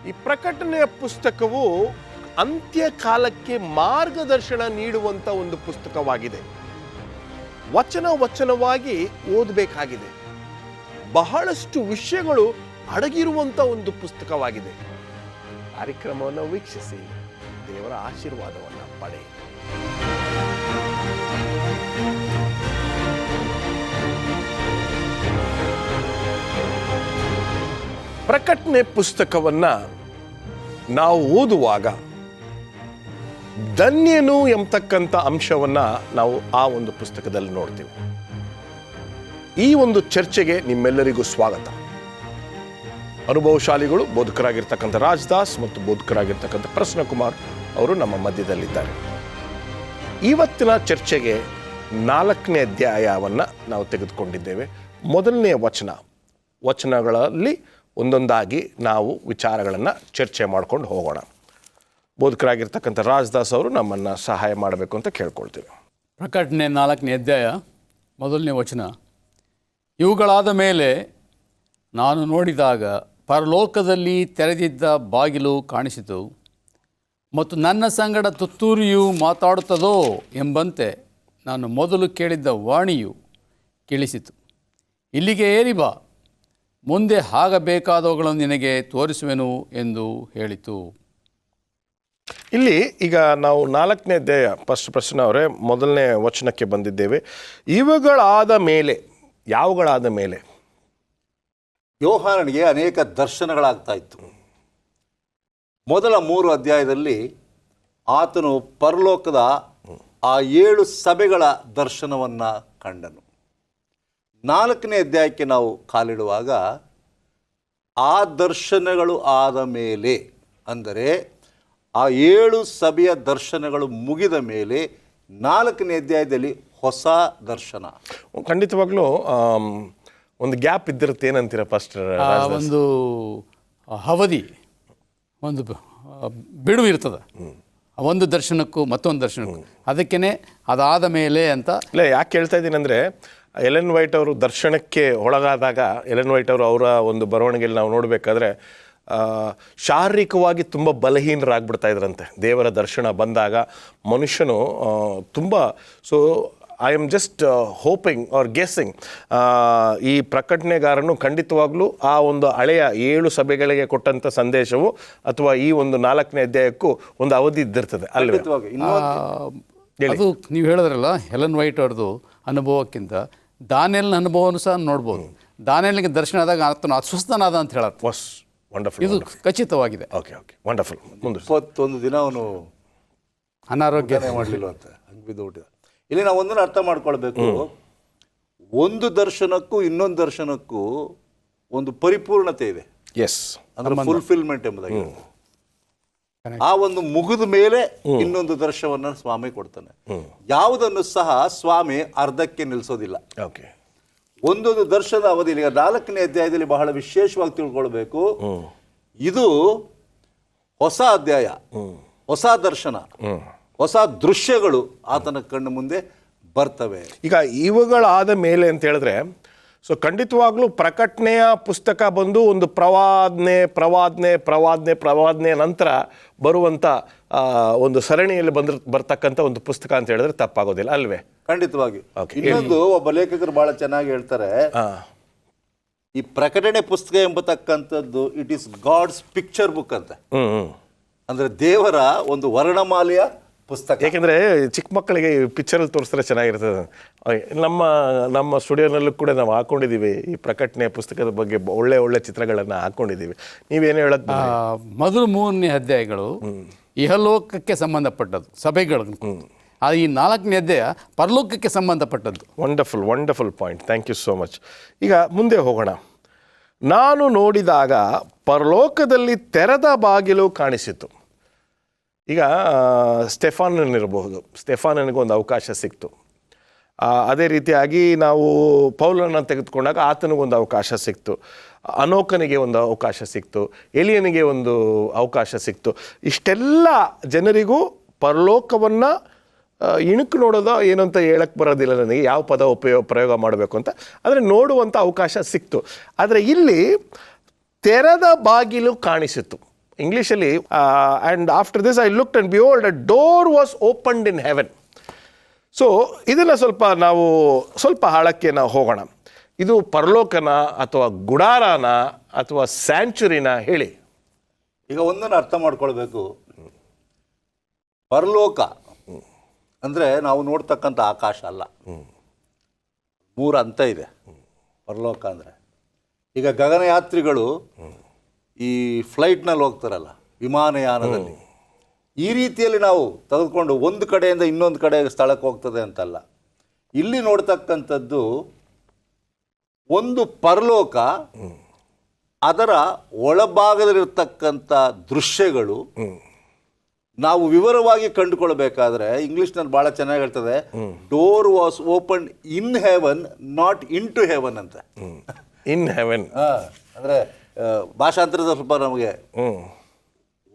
ಈ ಪ್ರಕಟಣೆಯ ಪುಸ್ತಕವು ಅಂತ್ಯಕಾಲಕ್ಕೆ ಮಾರ್ಗದರ್ಶನ ನೀಡುವಂಥ ಒಂದು ಪುಸ್ತಕವಾಗಿದೆ. ವಚನವಾಗಿ ಓದಬೇಕಾಗಿದೆ. ಬಹಳಷ್ಟು ವಿಷಯಗಳು ಅಡಗಿರುವಂಥ ಒಂದು ಪುಸ್ತಕವಾಗಿದೆ. ಕಾರ್ಯಕ್ರಮವನ್ನು ವೀಕ್ಷಿಸಿ ದೇವರ ಆಶೀರ್ವಾದವನ್ನು ಪಡೆಯಿರಿ. ಪ್ರಕಟಣೆ ಪುಸ್ತಕವನ್ನು ನಾವು ಓದುವಾಗ ಧನ್ಯನು ಎಂಬತಕ್ಕಂಥ ಅಂಶವನ್ನು ನಾವು ಆ ಒಂದು ಪುಸ್ತಕದಲ್ಲಿ ನೋಡ್ತೀವಿ. ಈ ಒಂದು ಚರ್ಚೆಗೆ ನಿಮ್ಮೆಲ್ಲರಿಗೂ ಸ್ವಾಗತ. ಅನುಭವಶಾಲಿಗಳು ಬೋಧಕರಾಗಿರ್ತಕ್ಕಂಥ ರಾಜದಾಸ್ ಮತ್ತು ಬೋಧಕರಾಗಿರ್ತಕ್ಕಂಥ ಪ್ರಸನ್ನಕುಮಾರ್ ಅವರು ನಮ್ಮ ಮಧ್ಯದಲ್ಲಿದ್ದಾರೆ. ಇವತ್ತಿನ ಚರ್ಚೆಗೆ 4ನೇ ಅಧ್ಯಾಯವನ್ನು ನಾವು ತೆಗೆದುಕೊಂಡಿದ್ದೇವೆ. ಮೊದಲನೇ ವಚನಗಳಲ್ಲಿ ಒಂದೊಂದಾಗಿ ನಾವು ವಿಚಾರಗಳನ್ನು ಚರ್ಚೆ ಮಾಡ್ಕೊಂಡು ಹೋಗೋಣ. ಬೋಧಕರಾಗಿರ್ತಕ್ಕಂಥ ರಾಜದಾಸ್ ಅವರು ನಮ್ಮನ್ನು ಸಹಾಯ ಮಾಡಬೇಕು ಅಂತ ಕೇಳ್ಕೊಳ್ತೀವಿ. ಪ್ರಕಟಣೆ 4ನೇ ಅಧ್ಯಾಯ ಮೊದಲನೇ ವಚನ. ಇವುಗಳಾದ ಮೇಲೆ ನಾನು ನೋಡಿದಾಗ ಪರಲೋಕದಲ್ಲಿ ತೆರೆದಿದ್ದ ಬಾಗಿಲು ಕಾಣಿಸಿತು, ಮತ್ತು ನನ್ನ ಸಂಗಡ ತುತ್ತೂರಿಯು ಮಾತಾಡುತ್ತದೋ ಎಂಬಂತೆ ನಾನು ಮೊದಲು ಕೇಳಿದ್ದ ವಾಣಿಯು ಕೇಳಿಸಿತು. ಇಲ್ಲಿಗೆ ಏರಿ ಬಾ, ಮುಂದೆ ಆಗಬೇಕಾದವುಗಳನ್ನು ನಿನಗೆ ತೋರಿಸುವೆನು ಎಂದು ಹೇಳಿತು. ಇಲ್ಲಿ ಈಗ ನಾವು 4ನೇ ಅಧ್ಯಾಯ ಪ್ರಶ್ನೆ ಅವರೇ ಮೊದಲನೇ ವಚನಕ್ಕೆ ಬಂದಿದ್ದೇವೆ. ಇವುಗಳಾದ ಮೇಲೆ, ಯಾವುಗಳಾದ ಮೇಲೆ? ಯೋಹಾನನಿಗೆ ಅನೇಕ ದರ್ಶನಗಳಾಗ್ತಾ ಇತ್ತು. ಮೊದಲ 3 ಅಧ್ಯಾಯದಲ್ಲಿ ಆತನು ಪರಲೋಕದ ಆ 7 ಸಭೆಗಳ ದರ್ಶನವನ್ನು ಕಂಡನು. 4ನೇ ಅಧ್ಯಾಯಕ್ಕೆ ನಾವು ಕಾಲಿಡುವಾಗ ಆ ದರ್ಶನಗಳು ಆದ ಮೇಲೆ, ಅಂದರೆ ಆ 7 ಸಭೆಯ ದರ್ಶನಗಳು ಮುಗಿದ ಮೇಲೆ 4ನೇ ಅಧ್ಯಾಯದಲ್ಲಿ ಹೊಸ ದರ್ಶನ. ಖಂಡಿತವಾಗ್ಲೂ ಒಂದು ಗ್ಯಾಪ್ ಇದ್ದಿರುತ್ತೆ. ಏನಂತೀರ ಪಾಸ್ಟರ್? ಒಂದು ಅವಧಿ, ಒಂದು ಬಿಡುವು ಇರ್ತದೆ ಒಂದು ದರ್ಶನಕ್ಕೂ ಮತ್ತೊಂದು ದರ್ಶನಕ್ಕೂ. ಅದಕ್ಕೇ ಅದಾದ ಮೇಲೆ ಅಂತ. ಇಲ್ಲ, ಯಾಕೆ ಹೇಳ್ತಾ ಇದ್ದೀನಿ ಅಂದರೆ, ಎಲೆನ್ ವೈಟ್ ಅವರು ದರ್ಶನಕ್ಕೆ ಒಳಗಾದಾಗ ಎಲೆನ್ ವೈಟ್ ಅವರು ಅವರ ಒಂದು ಬರವಣಿಗೆಯಲ್ಲಿ ನಾವು ನೋಡಬೇಕಾದ್ರೆ ಶಾರೀರಿಕವಾಗಿ ತುಂಬ ಬಲಹೀನರಾಗ್ಬಿಡ್ತಾ ಇದ್ರಂತೆ. ದೇವರ ದರ್ಶನ ಬಂದಾಗ ಮನುಷ್ಯನು ತುಂಬ I am just hoping or guessing, ಈ ಪ್ರಕಟಣೆಗಾರನು ಖಂಡಿತವಾಗ್ಲೂ ಆ ಒಂದು ಹಳೆಯ 7 ಸಭೆಗಳಿಗೆ ಕೊಟ್ಟಂಥ ಸಂದೇಶವು ಅಥವಾ ಈ ಒಂದು 4ನೇ ಅಧ್ಯಾಯಕ್ಕೂ ಒಂದು ಅವಧಿ ಇದ್ದಿರ್ತದೆ ಅಲ್ವೇ? ಅದು ನೀವು ಹೇಳಿದ್ರಲ್ಲ, ಹೆಲೆನ್ ವೈಟ್ ಅವ್ರದ್ದು ಅನುಭವಕ್ಕಿಂತ ದಾನಿಯೇಲನ ಅನುಭವವನ್ನು ಸಹ ನೋಡ್ಬೋದು. ದಾನಿಯೇಲನಿಗೆ ದರ್ಶನ ಆದಾಗ ಆತನು ಅಸ್ವಸ್ಥನಾದ ಅಂತ ಹೇಳತ್ತೆ. ವಂಡರ್ಫುಲ್, ಇದು ಖಚಿತವಾಗಿದೆ. Okay wonderful. 21 ದಿನ ಅವನು ಅನಾರೋಗ್ಯ ಮಾಡಲಿಲ್ಲ ಅಂತ ಹಂಗೆ ಬಿದ್ದು. ಇಲ್ಲಿ ನಾವು ಒಂದನ್ನು ಅರ್ಥ ಮಾಡ್ಕೊಳ್ಬೇಕು. ಒಂದು ದರ್ಶನಕ್ಕೂ ಇನ್ನೊಂದು ದರ್ಶನಕ್ಕೂ ಒಂದು ಪರಿಪೂರ್ಣತೆ ಇದೆ. ಅಂದ್ರೆ ಫುಲ್ಫಿಲ್ಮೆಂಟ್ ಎಂಬುದಾಗಿ. ಆ ಒಂದು ಮುಗಿದ ಮೇಲೆ ಇನ್ನೊಂದು ದರ್ಶನವನ್ನು ಸ್ವಾಮಿ ಕೊಡ್ತಾನೆ. ಯಾವುದನ್ನು ಸಹ ಸ್ವಾಮಿ ಅರ್ಧಕ್ಕೆ ನಿಲ್ಲಿಸೋದಿಲ್ಲ. ಒಂದೊಂದು ದರ್ಶನದ ಅವಧಿ. ಈಗ 4ನೇ ಅಧ್ಯಾಯದಲ್ಲಿ ಬಹಳ ವಿಶೇಷವಾಗಿ ತಿಳ್ಕೊಳ್ಬೇಕು, ಇದು ಹೊಸ ಅಧ್ಯಾಯ, ಹೊಸ ದರ್ಶನ, ಹೊಸ ದೃಶ್ಯಗಳು ಆತನ ಕಣ್ಣು ಮುಂದೆ ಬರ್ತವೆ. ಈಗ ಇವುಗಳಾದ ಮೇಲೆ ಅಂತ ಹೇಳಿದ್ರೆ, ಸೊ ಖಂಡಿತವಾಗ್ಲೂ ಪ್ರಕಟಣೆಯ ಪುಸ್ತಕ ಬಂದು ಒಂದು ಪ್ರವಾದನೆ ನಂತರ ಬರುವಂಥ ಒಂದು ಸರಣಿಯಲ್ಲಿ ಬರ್ತಕ್ಕಂಥ ಒಂದು ಪುಸ್ತಕ ಅಂತ ಹೇಳಿದ್ರೆ ತಪ್ಪಾಗೋದಿಲ್ಲ ಅಲ್ವೇ? ಖಂಡಿತವಾಗಿ. ಇನ್ನೊಂದು ಒಬ್ಬ ಲೇಖಕರು ಬಹಳ ಚೆನ್ನಾಗಿ ಹೇಳ್ತಾರೆ, ಈ ಪ್ರಕಟಣೆ ಪುಸ್ತಕ ಎಂಬತಕ್ಕಂಥದ್ದು it is God's picture book ಅಂತ. ಅಂದ್ರೆ ದೇವರ ಒಂದು ವರ್ಣಮಾಲೆಯ ಪುಸ್ತಕ. ಏಕೆಂದರೆ ಚಿಕ್ಕ ಮಕ್ಕಳಿಗೆ ಪಿಕ್ಚರಲ್ಲಿ ತೋರಿಸಿದ್ರೆ ಚೆನ್ನಾಗಿರ್ತದೆ. ನಮ್ಮ ಸ್ಟುಡಿಯೋನಲ್ಲೂ ಕೂಡ ನಾವು ಹಾಕೊಂಡಿದ್ದೀವಿ ಈ ಪ್ರಕಟಣೆ ಪುಸ್ತಕದ ಬಗ್ಗೆ ಒಳ್ಳೆ ಚಿತ್ರಗಳನ್ನು ಹಾಕೊಂಡಿದ್ದೀವಿ. ನೀವೇನು ಹೇಳೋದು? ಮೊದಲು 3ನೇ ಅಧ್ಯಾಯಗಳು ಇಹಲೋಕಕ್ಕೆ ಸಂಬಂಧಪಟ್ಟದ್ದು ಸಭೆಗಳು. ಈ 4ನೇ ಅಧ್ಯಾಯ ಪರಲೋಕಕ್ಕೆ ಸಂಬಂಧಪಟ್ಟದ್ದು. Wonderful point. Thank you so much. ಈಗ ಮುಂದೆ ಹೋಗೋಣ. ನಾನು ನೋಡಿದಾಗ ಪರಲೋಕದಲ್ಲಿ ತೆರೆದ ಬಾಗಿಲು ಕಾಣಿಸಿತು. ಈಗ ಸ್ಟೆಫಾನನಿರಬಹುದು, ಸ್ಟೆಫಾನನಿಗೊಂದು ಅವಕಾಶ ಸಿಕ್ತು. ಅದೇ ರೀತಿಯಾಗಿ ನಾವು ಪೌಲನನ್ನು ತೆಗೆದುಕೊಂಡಾಗ ಆತನಿಗೊಂದು ಅವಕಾಶ ಸಿಕ್ತು, ಅನೋಕನಿಗೆ ಒಂದು ಅವಕಾಶ ಸಿಕ್ತು, ಎಲಿಯನಿಗೆ ಒಂದು ಅವಕಾಶ ಸಿಕ್ತು. ಇಷ್ಟೆಲ್ಲ ಜನರಿಗೂ ಪರಲೋಕವನ್ನು ಇಣುಕು ನೋಡೋದು ಏನು ಅಂತ ಹೇಳಕ್ಕೆ ಬರೋದಿಲ್ಲ ನನಗೆ, ಯಾವ ಪದ ಪ್ರಯೋಗ ಮಾಡಬೇಕು ಅಂತ. ಆದರೆ ನೋಡುವಂಥ ಅವಕಾಶ ಸಿಕ್ತು. ಆದರೆ ಇಲ್ಲಿ ತೆರೆದ ಬಾಗಿಲು ಕಾಣಿಸಿತು. ಇಂಗ್ಲೀಷಲ್ಲಿ and after this I looked and behold a door was opened in heaven. So ಇದನ್ನು ಸ್ವಲ್ಪ ಆಳಕ್ಕೆ ನಾವು ಹೋಗೋಣ. ಇದು ಪರಲೋಕನ ಅಥವಾ ಗುಡಾರನ ಅಥವಾ ಸ್ಯಾಂಚುರಿನ ಹೇಳಿ. ಈಗ ಒಂದನ್ನು ಅರ್ಥ ಮಾಡ್ಕೊಳ್ಬೇಕು. ಪರಲೋಕ ಅಂದರೆ ನಾವು ನೋಡ್ತಕ್ಕಂಥ ಆಕಾಶ ಅಲ್ಲ, 3 ಹಂತ ಇದೆ ಪರಲೋಕ ಅಂದರೆ. ಈಗ ಗಗನಯಾತ್ರಿಗಳು ಈ ಫ್ಲೈಟ್ನಲ್ಲಿ ಹೋಗ್ತಾರಲ್ಲ, ವಿಮಾನಯಾನದಲ್ಲಿ, ಈ ರೀತಿಯಲ್ಲಿ ನಾವು ತೆಗೆದುಕೊಂಡು ಒಂದು ಕಡೆಯಿಂದ ಇನ್ನೊಂದು ಕಡೆ ಸ್ಥಳಕ್ಕೆ ಹೋಗ್ತದೆ ಅಂತಲ್ಲ. ಇಲ್ಲಿ ನೋಡ್ತಕ್ಕಂಥದ್ದು ಒಂದು ಪರಲೋಕ, ಅದರ ಒಳಭಾಗದಲ್ಲಿರ್ತಕ್ಕಂಥ ದೃಶ್ಯಗಳು ನಾವು ವಿವರವಾಗಿ ಕಂಡುಕೊಳ್ಬೇಕಾದ್ರೆ ಇಂಗ್ಲಿಷ್ನಲ್ಲಿ ಭಾಳ ಚೆನ್ನಾಗಿ ಹೇಳ್ತದೆ, door was open in heaven not in to heaven ಅಂತ. ಇನ್ ಹೆವೆನ್ ಅಂದರೆ ಭಾಷಾಂತರದ ಸ್ವಲ್ಪ ನಮಗೆ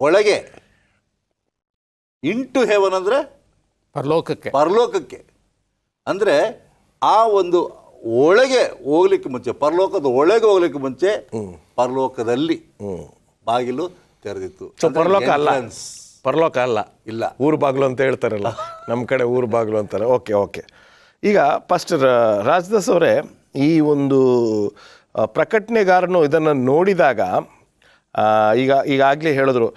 ಒಳಗೆ, ಇನ್ ಟು ಹೆವನ್ ಅಂದರೆ ಪರಲೋಕಕ್ಕೆ ಅಂದರೆ ಆ ಒಂದು ಒಳಗೆ ಹೋಗ್ಲಿಕ್ಕೆ ಮುಂಚೆ, ಪರಲೋಕದ ಒಳಗೆ ಹೋಗ್ಲಿಕ್ಕೆ ಮುಂಚೆ ಪರಲೋಕದಲ್ಲಿ ಬಾಗಿಲು ತೆರೆದಿತ್ತು. ಪರಲೋಕ ಅಲ್ಲ, ಇಲ್ಲ, ಊರು ಬಾಗಿಲು ಅಂತ ಹೇಳ್ತಾರಲ್ಲ, ನಮ್ಮ ಕಡೆ ಊರು ಬಾಗಿಲು ಅಂತಾರೆ. ಓಕೆ. ಈಗ ಪಾಸ್ಟರ್ ರಾಜದಾಸ್ ಅವರೇ, ಈ ಒಂದು ಪ್ರಕಟಣೆಗಾರನು ಇದನ್ನು ನೋಡಿದಾಗ ಈಗಾಗಲೇ ಹೇಳಿದ್ರು,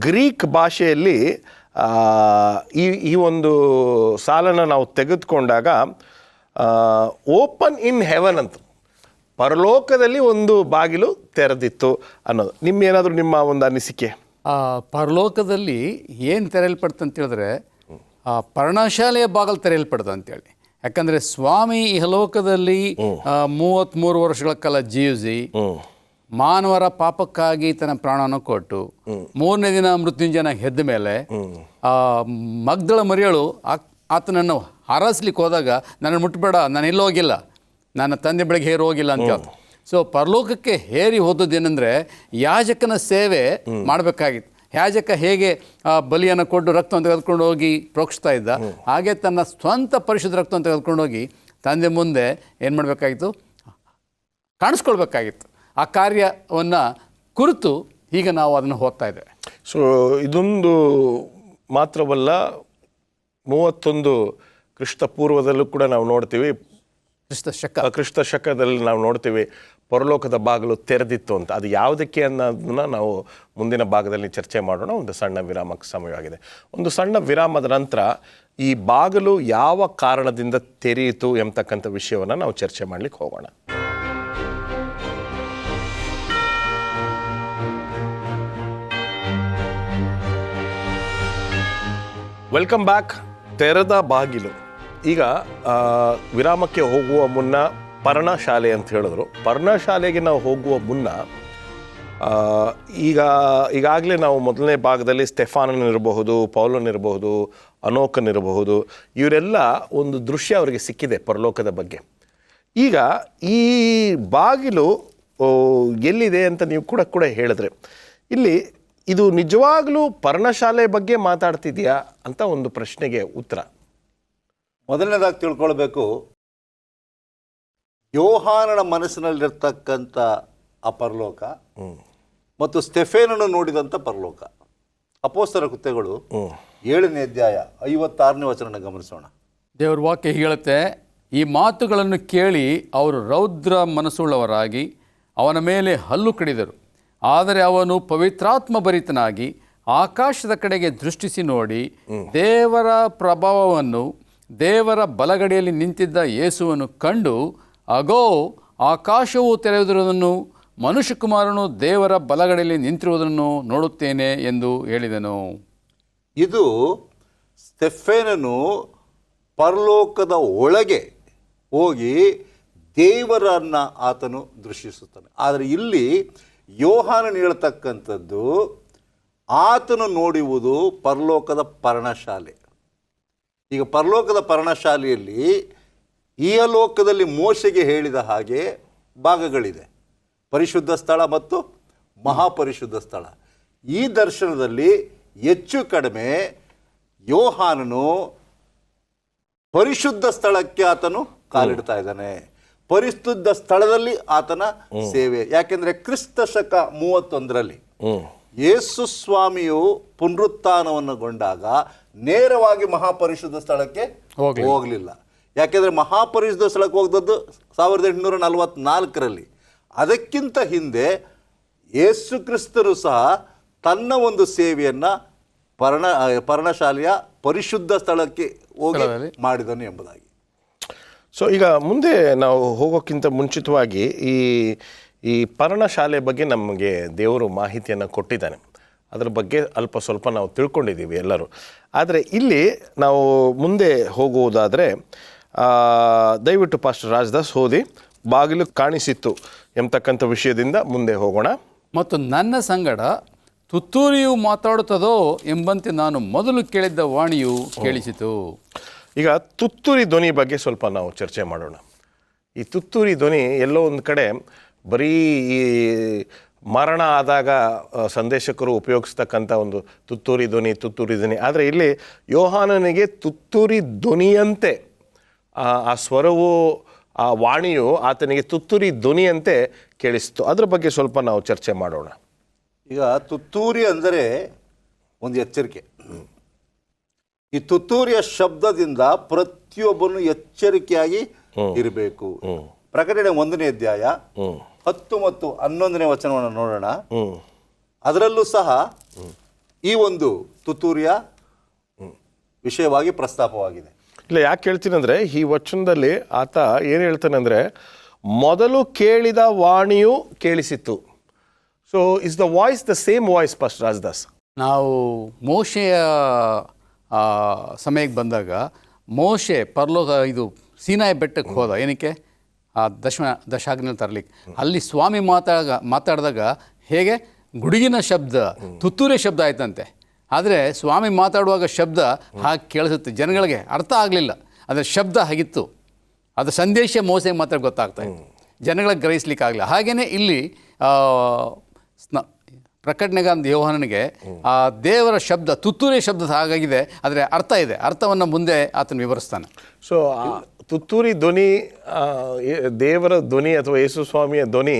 ಗ್ರೀಕ್ ಭಾಷೆಯಲ್ಲಿ ಈ ಒಂದು ಸಾಲನ್ನು ನಾವು ತೆಗೆದುಕೊಂಡಾಗ ಓಪನ್ ಇನ್ ಹೆವನ್ ಅಂತ, ಪರಲೋಕದಲ್ಲಿ ಒಂದು ಬಾಗಿಲು ತೆರೆದಿತ್ತು ಅನ್ನೋದು. ನಿಮ್ಮ ಒಂದು ಅನಿಸಿಕೆ? ಪರಲೋಕದಲ್ಲಿ ಏನು ತೆರೆಯಲ್ಪಡ್ತು ಅಂತ ಹೇಳಿದ್ರೆ, ಪರ್ಣಶಾಲೆಯ ಬಾಗಿಲು ತೆರೆಯಲ್ಪಡ್ದು ಅಂತೇಳಿ. ಯಾಕಂದರೆ ಸ್ವಾಮಿ ಇಹಲೋಕದಲ್ಲಿ 33 ವರ್ಷಗಳ ಕಾಲ ಜೀವಿಸಿ ಮಾನವರ ಪಾಪಕ್ಕಾಗಿ ತನ್ನ ಪ್ರಾಣವನ್ನು ಕೊಟ್ಟು 3ನೇ ದಿನ ಮೃತ್ಯುಂಜಯನ ಎದ್ದ ಮೇಲೆ ಮಗ್ದಳ ಮರಿಯಳು ಆತನನ್ನು ಹಾರೈಸ್ಲಿಕ್ಕೆ ಹೋದಾಗ, ನನ್ನ ಮುಟ್ಬೇಡ, ನಾನು ಎಲ್ಲೂ ಹೋಗಿಲ್ಲ, ನನ್ನ ತಂದೆ ಬೆಳಗ್ಗೆ ಹೇರಿ ಹೋಗಿಲ್ಲ ಅಂತ ಹೇಳ್ತು. ಸೊ ಪರಲೋಕಕ್ಕೆ ಹೇರಿ ಹೋದದ್ದೇನೆಂದರೆ ಯಾಜಕನ ಸೇವೆ ಮಾಡಬೇಕಾಗಿತ್ತು. ಯಾಜಕ ಹೇಗೆ ಬಲಿಯನ್ನು ಕೊಟ್ಟು ರಕ್ತವನ್ನು ತೆಗೆದುಕೊಂಡು ಹೋಗಿ ಪ್ರೋಕ್ಷಿಸ್ತಾ ಇದ್ದ, ಹಾಗೆ ತನ್ನ ಸ್ವಂತ ಪರಿಶುದ್ಧ ರಕ್ತವನ್ನು ತೆಗೆದುಕೊಂಡು ಹೋಗಿ ತಂದೆ ಮುಂದೆ ಏನು ಮಾಡಬೇಕಾಗಿತ್ತು, ಕಾಣಿಸ್ಕೊಳ್ಬೇಕಾಗಿತ್ತು. ಆ ಕಾರ್ಯವನ್ನು ಕುರಿತು ಈಗ ನಾವು ಅದನ್ನು ಓದ್ತಾ ಇದ್ದೇವೆ. ಸೊ ಇದೊಂದು ಮಾತ್ರವಲ್ಲ, 31 ಕ್ರಿಸ್ತ ಪೂರ್ವದಲ್ಲೂ ಕೂಡ ನಾವು ನೋಡ್ತೀವಿ, ಕ್ರಿಸ್ತ ಶಕದಲ್ಲಿ ನಾವು ನೋಡ್ತೀವಿ ಪರಲೋಕದ ಬಾಗಿಲು ತೆರೆದಿತ್ತು ಅಂತ. ಅದು ಯಾವುದಕ್ಕೆ ಅನ್ನೋದನ್ನ ನಾವು ಮುಂದಿನ ಭಾಗದಲ್ಲಿ ಚರ್ಚೆ ಮಾಡೋಣ. ಒಂದು ಸಣ್ಣ ವಿರಾಮಕ್ಕೆ ಸಮಯವಾಗಿದೆ. ಒಂದು ಸಣ್ಣ ವಿರಾಮದ ನಂತರ ಈ ಬಾಗಿಲು ಯಾವ ಕಾರಣದಿಂದ ತೆರೆಯಿತು ಎಂಬತಕ್ಕಂಥ ವಿಷಯವನ್ನು ನಾವು ಚರ್ಚೆ ಮಾಡಲಿಕ್ಕೆ ಹೋಗೋಣ. Welcome back. ತೆರೆದ ಬಾಗಿಲು. ಈಗ ವಿರಾಮಕ್ಕೆ ಹೋಗುವ ಮುನ್ನ ಪರ್ಣಶಾಲೆ ಅಂತ ಹೇಳಿದ್ರು. ಪರ್ಣಶಾಲೆಗೆ ನಾವು ಹೋಗುವ ಮುನ್ನ ಈಗಾಗಲೇ ನಾವು ಮೊದಲನೇ ಭಾಗದಲ್ಲಿ ಸ್ಟೆಫಾನನಿರಬಹುದು, ಪೌಲನಿರಬಹುದು, ಅನೋಕನಿರಬಹುದು, ಇವರೆಲ್ಲ ಒಂದು ದೃಶ್ಯ ಅವರಿಗೆ ಸಿಕ್ಕಿದೆ ಪರಲೋಕದ ಬಗ್ಗೆ. ಈಗ ಈ ಬಾಗಿಲು ಎಲ್ಲಿದೆ ಅಂತ ನೀವು ಕೂಡ ಹೇಳಿದ್ರೆ, ಇಲ್ಲಿ ಇದು ನಿಜವಾಗ್ಲೂ ಪರ್ಣಶಾಲೆ ಬಗ್ಗೆ ಮಾತಾಡ್ತಿದ್ಯಾ ಅಂತ ಒಂದು ಪ್ರಶ್ನೆಗೆ ಉತ್ತರ. ಮೊದಲನೇದಾಗಿ ತಿಳ್ಕೊಳ್ಬೇಕು, ಯೋಹಾನನ ಮನಸ್ಸಿನಲ್ಲಿರ್ತಕ್ಕಂಥ ಆ ಪರಲೋಕ ಮತ್ತು ಸ್ಟೆಫೇನನ್ನು ನೋಡಿದಂಥ ಪರಲೋಕ. ಅಪೊಸ್ತಲರ ಕೃತ್ಯಗಳು 7ನೇ ಅಧ್ಯಾಯ 56ನೇ ವಚನ ಗಮನಿಸೋಣ. ದೇವರ ವಾಕ್ಯ ಹೇಳುತ್ತೆ, ಈ ಮಾತುಗಳನ್ನು ಕೇಳಿ ಅವರು ರೌದ್ರ ಮನಸ್ಸುಳ್ಳವರಾಗಿ ಅವನ ಮೇಲೆ ಹಲ್ಲು ಕಡಿದರು. ಆದರೆ ಅವನು ಪವಿತ್ರಾತ್ಮ ಭರಿತನಾಗಿ ಆಕಾಶದ ಕಡೆಗೆ ದೃಷ್ಟಿಸಿ ನೋಡಿ ದೇವರ ಪ್ರಭಾವವನ್ನು, ದೇವರ ಬಲಗಡೆಯಲ್ಲಿ ನಿಂತಿದ್ದ ಯೇಸುವನ್ನು ಕಂಡು, ಅಗೋ ಆಕಾಶವು ತೆರೆದಿರುವುದನ್ನು, ಮನುಷ್ಯಕುಮಾರನು ದೇವರ ಬಲಗಡೆಯಲ್ಲಿ ನಿಂತಿರುವುದನ್ನು ನೋಡುತ್ತೇನೆ ಎಂದು ಹೇಳಿದನು. ಇದು ಸ್ಟೆಫೇನನು ಪರಲೋಕದ ಒಳಗೆ ಹೋಗಿ ದೇವರನ್ನು ಆತನು ದೃಶ್ಯಿಸುತ್ತಾನೆ. ಆದರೆ ಇಲ್ಲಿ ಯೋಹಾನನು ಹೇಳ್ತಕ್ಕಂಥದ್ದು, ಆತನು ನೋಡುವುದು ಪರಲೋಕದ ಪರ್ಣಶಾಲೆ. ಈಗ ಪರಲೋಕದ ಪರ್ಣಶಾಲೆಯಲ್ಲಿ ಈ ಲೋಕದಲ್ಲಿ ಮೋಶೆಗೆ ಹೇಳಿದ ಹಾಗೆ ಭಾಗಗಳಿದೆ, ಪರಿಶುದ್ಧ ಸ್ಥಳ ಮತ್ತು ಮಹಾಪರಿಶುದ್ಧ ಸ್ಥಳ. ಈ ದರ್ಶನದಲ್ಲಿ ಹೆಚ್ಚು ಕಡಿಮೆ ಯೋಹಾನನು ಪರಿಶುದ್ಧ ಸ್ಥಳಕ್ಕೆ ಆತನು ಕಾಲಿಡ್ತಾ ಇದ್ದಾನೆ. ಪರಿಶುದ್ಧ ಸ್ಥಳದಲ್ಲಿ ಆತನ ಸೇವೆ. ಯಾಕೆಂದರೆ ಕ್ರಿಸ್ತ ಶಕ 31ರಲ್ಲಿ ಯೇಸು ಸ್ವಾಮಿಯು ಪುನರುತ್ಥಾನವನ್ನುಗೊಂಡಾಗ ನೇರವಾಗಿ ಮಹಾಪರಿಶುದ್ಧ ಸ್ಥಳಕ್ಕೆ ಹೋಗಲಿಲ್ಲ. ಯಾಕೆಂದರೆ ಮಹಾಪರಿಶುದ್ಧ ಸ್ಥಳಕ್ಕೆ ಹೋಗದದ್ದು 1844ರಲ್ಲಿ. ಅದಕ್ಕಿಂತ ಹಿಂದೆ ಯೇಸು ಕ್ರಿಸ್ತನು ಸಹ ತನ್ನ ಒಂದು ಸೇವೆಯನ್ನು ಪರ್ಣಶಾಲೆಯ ಪರಿಶುದ್ಧ ಸ್ಥಳಕ್ಕೆ ಹೋಗಿ ಮಾಡಿದನು ಎಂಬುದಾಗಿ. ಸೊ ಈಗ ಮುಂದೆ ನಾವು ಹೋಗೋಕ್ಕಿಂತ ಮುಂಚಿತವಾಗಿ ಈ ಪರ್ಣಶಾಲೆ ಬಗ್ಗೆ ನಮಗೆ ದೇವರು ಮಾಹಿತಿಯನ್ನು ಕೊಟ್ಟಿದ್ದಾನೆ. ಅದರ ಬಗ್ಗೆ ಅಲ್ಪ ಸ್ವಲ್ಪ ನಾವು ತಿಳ್ಕೊಂಡಿದ್ದೀವಿ ಎಲ್ಲರೂ. ಆದರೆ ಇಲ್ಲಿ ನಾವು ಮುಂದೆ ಹೋಗುವುದಾದರೆ ದಯವಿಟ್ಟು ಪಾಸ್ಟರ್ ರಾಜದಾಸ್ ಓದಿ ಬಾಗಿಲು ಕಾಣಿಸಿತ್ತು ಎಂಬತಕ್ಕಂಥ ವಿಷಯದಿಂದ ಮುಂದೆ ಹೋಗೋಣ. ಮತ್ತು ನನ್ನ ಸಂಗಡ ತುತ್ತೂರಿಯು ಮಾತಾಡುತ್ತದೋ ಎಂಬಂತೆ ನಾನು ಮೊದಲು ಕೇಳಿದ್ದ ವಾಣಿಯು ಕೇಳಿಸಿತು. ಈಗ ತುತ್ತೂರಿ ಧ್ವನಿ ಬಗ್ಗೆ ಸ್ವಲ್ಪ ನಾವು ಚರ್ಚೆ ಮಾಡೋಣ. ಈ ತುತ್ತೂರಿ ಧ್ವನಿ ಎಲ್ಲೋ ಒಂದು ಕಡೆ ಬರೀ ಈ ಮರಣ ಆದಾಗ ಸಂದೇಶಕರು ಉಪಯೋಗಿಸ್ತಕ್ಕಂಥ ಒಂದು ತುತ್ತೂರಿ ಧ್ವನಿ. ಆದರೆ ಇಲ್ಲಿ ಯೋಹಾನನಿಗೆ ತುತ್ತೂರಿ ಧ್ವನಿಯಂತೆ ಆ ಸ್ವರವು, ಆ ವಾಣಿಯು ಆತನಿಗೆ ತುತ್ತೂರಿ ಧ್ವನಿಯಂತೆ ಕೇಳಿಸ್ತು. ಅದ್ರ ಬಗ್ಗೆ ಸ್ವಲ್ಪ ನಾವು ಚರ್ಚೆ ಮಾಡೋಣ. ಈಗ ತುತ್ತೂರಿ ಅಂದರೆ ಒಂದು ಎಚ್ಚರಿಕೆ. ಈ ತುತ್ತೂರಿಯ ಶಬ್ದದಿಂದ ಪ್ರತಿಯೊಬ್ಬನು ಎಚ್ಚರಿಕೆಯಾಗಿ ಇರಬೇಕು. ಪ್ರಕಟಣೆ 1ನೇ ಅಧ್ಯಾಯ 10 ಮತ್ತು 11ನೇ ವಚನವನ್ನು ನೋಡೋಣ. ಅದರಲ್ಲೂ ಸಹ ಈ ಒಂದು ತುತ್ತೂರಿಯ ವಿಷಯವಾಗಿ ಪ್ರಸ್ತಾಪವಾಗಿದೆ. ಇಲ್ಲ, ಯಾಕೆ ಹೇಳ್ತೀನಿ ಅಂದರೆ ಈ ವಚನದಲ್ಲಿ ಆತ ಏನು ಹೇಳ್ತಾನೆ ಅಂದರೆ, ಮೊದಲು ಕೇಳಿದ ವಾಣಿಯು ಕೇಳಿಸಿತು. So is the voice the same voice pastor Rajadas? ನಾವು ಮೋಶೆಯ ಸಮಯಕ್ಕೆ ಬಂದಾಗ ಮೋಶೆ ಇದು ಸೀನಾಯಿ ಬೆಟ್ಟಕ್ಕೆ ಹೋದ. ಏನಕ್ಕೆ? ಆ ದಶಾಜ್ಞೆ ತರಲಿಕ್ಕೆ. ಅಲ್ಲಿ ಸ್ವಾಮಿ ಮಾತಾಡಿದಾಗ ಹೇಗೆ ಗುಡುಗಿನ ಶಬ್ದ, ತುತ್ತೂರಿ ಶಬ್ದ ಆಯ್ತಂತೆ. ಆದರೆ ಸ್ವಾಮಿ ಮಾತಾಡುವಾಗ ಶಬ್ದ ಹಾಗೆ ಕೇಳಿಸುತ್ತೆ. ಜನಗಳಿಗೆ ಅರ್ಥ ಆಗಲಿಲ್ಲ, ಅದರ ಶಬ್ದ ಹಾಗಿತ್ತು. ಅದು ಸಂದೇಶ ಮೋಸೆಗೆ ಮಾತ್ರ ಗೊತ್ತಾಗ್ತಾ ಇತ್ತು, ಜನಗಳಿಗೆ ಗ್ರಹಿಸ್ಲಿಕ್ಕೆ ಆಗಲಿಲ್ಲ. ಹಾಗೆಯೇ ಇಲ್ಲಿ ಪ್ರಕಟಣೆಗಾಂಧ ಯೋಹಾನನಿಗೆ ಆ ದೇವರ ಶಬ್ದ ತುತ್ತೂರಿ ಶಬ್ದ ಹಾಗಾಗಿದೆ, ಆದರೆ ಅರ್ಥ ಇದೆ. ಅರ್ಥವನ್ನು ಮುಂದೆ ಆತನ ವಿವರಿಸ್ತಾನೆ. ಸೊ ತುತ್ತೂರಿ ಧ್ವನಿ, ದೇವರ ಧ್ವನಿ ಅಥವಾ ಯೇಸು ಸ್ವಾಮಿಯ ಧ್ವನಿ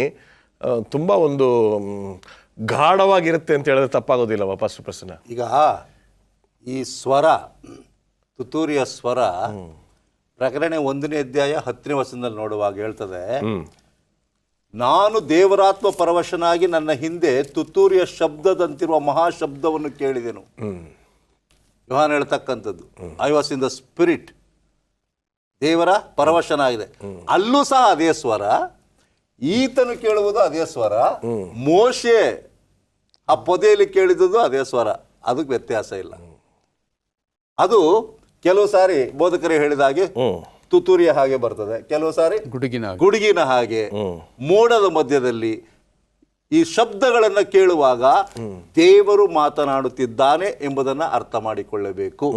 ತುಂಬ ಒಂದು ಗಾಢವಾಗಿರುತ್ತೆ ಅಂತ ಹೇಳಿದ್ರೆ ತಪ್ಪಾಗೋದಿಲ್ಲ ವಾಪಸ್ ಪ್ರಶ್ನೆ. ಈಗ ಈ ಸ್ವರ, ತುತ್ತೂರಿಯ ಸ್ವರ ಪ್ರಕಟಣೆ 1ನೇ ಅಧ್ಯಾಯ 10ನೇ ವಚನದಲ್ಲಿ ನೋಡುವಾಗ ಹೇಳ್ತದೆ, ನಾನು ದೇವರಾತ್ಮ ಪರವಶನಾಗಿ ನನ್ನ ಹಿಂದೆ ತುತ್ತೂರಿಯ ಶಬ್ದದಂತಿರುವ ಮಹಾಶಬ್ದವನ್ನು ಕೇಳಿದೆನು. ಯೋಹಾನ ಹೇಳ್ತಕ್ಕಂಥದ್ದು, I was in the spirit. ದೇವರ ಪರವಶನಾಗಿದೆ. ಅಲ್ಲೂ ಸಹ ಅದೇ ಸ್ವರ, ಈತನು ಕೇಳುವುದು ಅದೇ ಸ್ವರ, ಮೋಶೆ ಆ ಪೊದೆಯಲ್ಲಿ ಕೇಳಿದ್ದು ಅದೇ ಸ್ವರ. ಅದಕ್ಕೆ ವ್ಯತ್ಯಾಸ ಇಲ್ಲ. ಅದು ಕೆಲವು ಸಾರಿ ಬೋಧಕರೇ ಹೇಳಿದ ಹಾಗೆ ತುತ್ತೂರಿಯ ಹಾಗೆ ಬರ್ತದೆ, ಕೆಲವು ಸಾರಿ ಗುಡುಗಿನ ಹಾಗೆ. ಮೋಡದ ಮಧ್ಯದಲ್ಲಿ ಈ ಶಬ್ದಗಳನ್ನು ಕೇಳುವಾಗ ದೇವರು ಮಾತನಾಡುತ್ತಿದ್ದಾನೆ ಎಂಬುದನ್ನು ಅರ್ಥ ಮಾಡಿಕೊಳ್ಳಬೇಕು.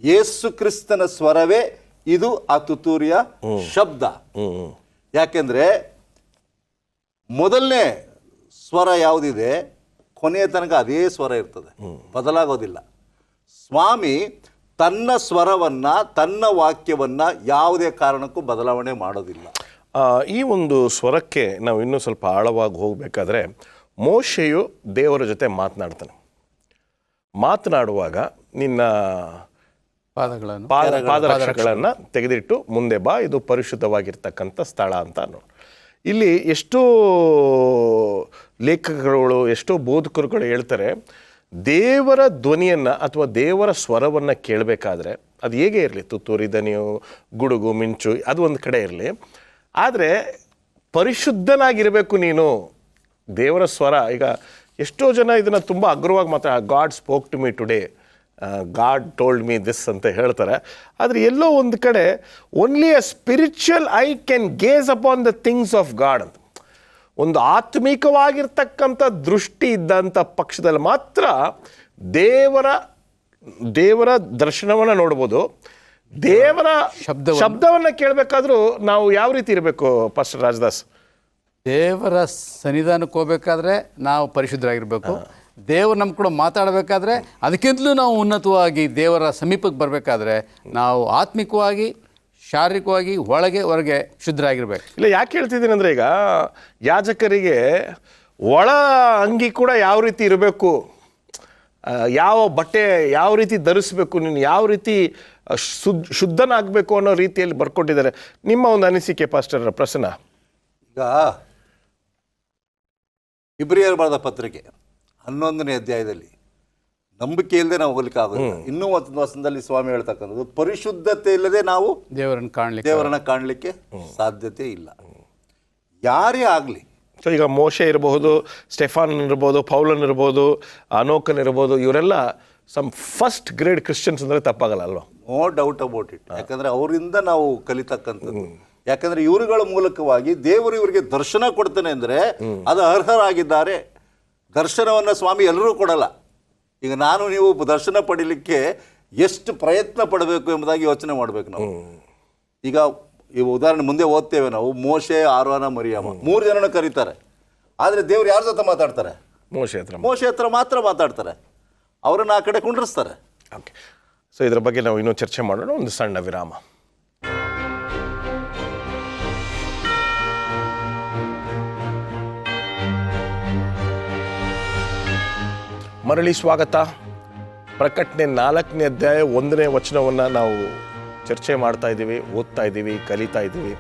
ಯೇಸು ಕ್ರಿಸ್ತನ ಸ್ವರವೇ ಇದು ಆ ತುತ್ತೂರಿಯ ಶಬ್ದ. ಯಾಕೆಂದ್ರೆ ಮೊದಲನೇ ಸ್ವರ ಯಾವುದಿದೆ, ಕೊನೆಯ ತನಕ ಅದೇ ಸ್ವರ ಇರ್ತದೆ, ಬದಲಾಗೋದಿಲ್ಲ. ಸ್ವಾಮಿ ತನ್ನ ಸ್ವರವನ್ನ, ತನ್ನ ವಾಕ್ಯವನ್ನ ಯಾವುದೇ ಕಾರಣಕ್ಕೂ ಬದಲಾವಣೆ ಮಾಡೋದಿಲ್ಲ. ಈ ಒಂದು ಸ್ವರಕ್ಕೆ ನಾವು ಇನ್ನೂ ಸ್ವಲ್ಪ ಆಳವಾಗಿ ಹೋಗಬೇಕಾದ್ರೆ, ಮೋಶೆಯು ದೇವರ ಜೊತೆ ಮಾತನಾಡುವಾಗ ನಿನ್ನ ಪಾದರಕ್ಷೆಗಳನ್ನು ತೆಗೆದಿಟ್ಟು ಮುಂದೆ ಬಾ, ಇದು ಪರಿಶುದ್ಧವಾಗಿರ್ತಕ್ಕಂಥ ಸ್ಥಳ ಅಂತ ನೋಡಿ. ಇಲ್ಲಿ ಎಷ್ಟೋ ಲೇಖಕರುಗಳು, ಎಷ್ಟೋ ಬೋಧಕರುಗಳು ಹೇಳ್ತಾರೆ, ದೇವರ ಧ್ವನಿಯನ್ನು ಅಥವಾ ದೇವರ ಸ್ವರವನ್ನು ಕೇಳಬೇಕಾದ್ರೆ ಅದು ಹೇಗೆ ಇರಲಿ, ತುತ್ತೂರಿ ಧ್ವನಿಯು, ಗುಡುಗು, ಮಿಂಚು, ಅದು ಒಂದು ಕಡೆ ಇರಲಿ, ಆದರೆ ಪರಿಶುದ್ಧನಾಗಿರಬೇಕು ನೀನು. ದೇವರ ಸ್ವರ, ಈಗ ಎಷ್ಟೋ ಜನ ಇದನ್ನು ತುಂಬ ಅಗ್ರವಾಗಿ God spoke to me today, God told me this ಅಂತ ಹೇಳ್ತಾರೆ. ಆದರೆ ಎಲ್ಲೋ ಒಂದು ಕಡೆ only a spiritual I can guess upon the things of God ಅಂತ, ಒಂದು ಆತ್ಮಿಕವಾಗಿರ್ತಕ್ಕಂಥ ದೃಷ್ಟಿ ಇದ್ದಂಥ ಪಕ್ಷದಲ್ಲಿ ಮಾತ್ರ ದೇವರ ದರ್ಶನವನ್ನು ನೋಡ್ಬೋದು. ದೇವರ ಶಬ್ದವನ್ನು ಕೇಳಬೇಕಾದ್ರೂ ನಾವು ಯಾವ ರೀತಿ ಇರಬೇಕು ಪಾಸ್ಟರ್ ರಾಜದಾಸ್? ದೇವರ ಸನ್ನಿಧಾನಕ್ಕೆ ಹೋಗ್ಬೇಕಾದ್ರೆ ನಾವು ಪರಿಶುದ್ಧರಾಗಿರ್ಬೇಕು. ದೇವರು ನಮ್ಮ ಕೂಡ ಮಾತಾಡಬೇಕಾದ್ರೆ ಅದಕ್ಕಿಂತಲೂ ನಾವು ಉನ್ನತವಾಗಿ ದೇವರ ಸಮೀಪಕ್ಕೆ ಬರಬೇಕಾದ್ರೆ ನಾವು ಆತ್ಮಿಕವಾಗಿ, ಶಾರೀರಿಕವಾಗಿ, ಒಳಗೆ ಹೊರಗೆ ಶುದ್ಧರಾಗಿರ್ಬೇಕು. ಇಲ್ಲ, ಯಾಕೆ ಹೇಳ್ತಿದ್ದೀನಿ ಅಂದರೆ, ಈಗ ಯಾಜಕರಿಗೆ ಒಳ ಅಂಗಿ ಕೂಡ ಯಾವ ರೀತಿ ಇರಬೇಕು, ಯಾವ ಬಟ್ಟೆ ಯಾವ ರೀತಿ ಧರಿಸಬೇಕು, ನೀನು ಯಾವ ರೀತಿ ಶುದ್ಧನಾಗಬೇಕು ಅನ್ನೋ ರೀತಿಯಲ್ಲಿ ಬರ್ಕೊಟ್ಟಿದ್ದಾರೆ. ನಿಮ್ಮ ಒಂದು ಅನಿಸಿಕೆ ಪಾಸ್ಟರ್ ಪ್ರಸನ್ನ? ಈಗ ಇಬ್ರಿಯರು ಬರೆದ ಪತ್ರಿಕೆ 11ನೇ ಅಧ್ಯಾಯದಲ್ಲಿ ನಂಬಿಕೆ ಇಲ್ಲದೆ ನಾವು ಹೋಗ್ಲಿಕ್ಕೆ ಆಗೋದಿಲ್ಲ. ಇನ್ನೂ ಒಂದು ವಚನದಲ್ಲಿ ಸ್ವಾಮಿ ಹೇಳ್ತಕ್ಕಂಥದ್ದು, ಪರಿಶುದ್ಧತೆ ಇಲ್ಲದೆ ನಾವು ದೇವರನ್ನ ಕಾಣಲಿಕ್ಕೆ ಸಾಧ್ಯತೆ ಇಲ್ಲ. ಯಾರೇ ಆಗಲಿ, ಸೊ ಈಗ ಮೋಶೆ ಇರಬಹುದು, ಸ್ಟೆಫಾನ್ ಇರ್ಬೋದು, ಪೌಲನ್ ಇರ್ಬೋದು, ಅನೋಕನ್ ಇರ್ಬೋದು, ಇವರೆಲ್ಲ ಸಮ್ ಫಸ್ಟ್ ಗ್ರೇಡ್ ಕ್ರಿಶ್ಚಿಯನ್ಸ್ ಅಂದರೆ ತಪ್ಪಾಗಲ್ಲ ಅಲ್ವಾ? No doubt about it. ಯಾಕಂದ್ರೆ ಅವರಿಂದ ನಾವು ಕಲಿತಕ್ಕಂಥದ್ದು. ಯಾಕಂದ್ರೆ ಇವರುಗಳ ಮೂಲಕವಾಗಿ ದೇವರು ಇವರಿಗೆ ದರ್ಶನ ಕೊಡ್ತಾನೆ ಅಂದರೆ ಅದು ಅರ್ಹರಾಗಿದ್ದಾರೆ. ದರ್ಶನವನ್ನು ಸ್ವಾಮಿ ಎಲ್ಲರೂ ಕೊಡಲ್ಲ. ಈಗ ನಾನು ನೀವು ದರ್ಶನ ಪಡೀಲಿಕ್ಕೆ ಎಷ್ಟು ಪ್ರಯತ್ನ ಪಡಬೇಕು ಎಂಬುದಾಗಿ ಯೋಚನೆ ಮಾಡಬೇಕು ನಾವು. ಈಗ ಈ ಉದಾಹರಣೆ ಮುಂದೆ ಓದ್ತೇವೆ ನಾವು, ಮೋಶೆ, ಆರೋನ, ಮರಿಯಮ್ಮ 3 ಜನನ ಕರೀತಾರೆ. ಆದರೆ ದೇವ್ರು ಯಾರ ಜೊತೆ ಮಾತಾಡ್ತಾರೆ? ಮೋಶೆ ಹತ್ರ ಮಾತ್ರ ಮಾತಾಡ್ತಾರೆ. ಅವರನ್ನು ಆ ಕಡೆ ಕುಂಡ್ರಿಸ್ತಾರೆ. ಓಕೆ, ಸೊ ಇದ್ರ ಬಗ್ಗೆ ನಾವು ಇನ್ನೂ ಚರ್ಚೆ ಮಾಡೋಣ. ಒಂದು ಸಣ್ಣ ವಿರಾಮ. ಮರಳಿ ಸ್ವಾಗತ. ಪ್ರಕಟಣೆ 4ನೇ ಅಧ್ಯಾಯ 1ನೇ ವಚನವನ್ನು ನಾವು ಚರ್ಚೆ ಮಾಡ್ತಾ ಇದ್ದೀವಿ, ಓದ್ತಾ ಇದ್ದೀವಿ, ಕಲಿತಾ ಇದ್ದೀವಿ.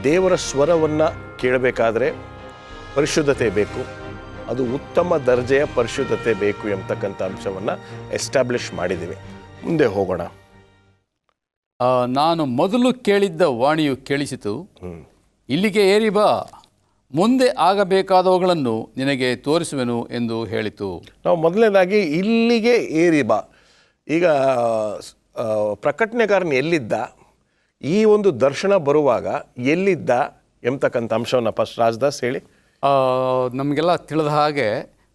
ದೇವರ ಸ್ವರವನ್ನು ಕೇಳಬೇಕಾದ್ರೆ ಪರಿಶುದ್ಧತೆ ಬೇಕು, ಅದು ಉತ್ತಮ ದರ್ಜೆಯ ಪರಿಶುದ್ಧತೆ ಬೇಕು ಎಂಬತಕ್ಕಂಥ ಅಂಶವನ್ನು ಎಸ್ಟಾಬ್ಲಿಷ್ ಮಾಡಿದ್ದೀವಿ. ಮುಂದೆ ಹೋಗೋಣ. ನಾನು ಮೊದಲು ಕೇಳಿದ್ದ ವಾಣಿಯು ಕೇಳಿಸಿತು, ಇಲ್ಲಿಗೆ ಏರಿ ಬಾ, ಮುಂದೆ ಆಗಬೇಕಾದವುಗಳನ್ನು ನಿನಗೆ ತೋರಿಸುವೆನು ಎಂದು ಹೇಳಿತು. ನಾವು ಮೊದಲನೇದಾಗಿ ಇಲ್ಲಿಗೆ ಏರಿ ಬಾ. ಈಗ ಪ್ರಕಟಣೆಗಾರನ ಎಲ್ಲಿದ್ದ, ಈ ಒಂದು ದರ್ಶನ ಬರುವಾಗ ಎಲ್ಲಿದ್ದ ಎಂಬತಕ್ಕಂಥ ಅಂಶವನ್ನು ಫಸ್ಟ್ ರಾಜದಾಸ್ ಹೇಳಿ. ನಮಗೆಲ್ಲ ತಿಳಿದ ಹಾಗೆ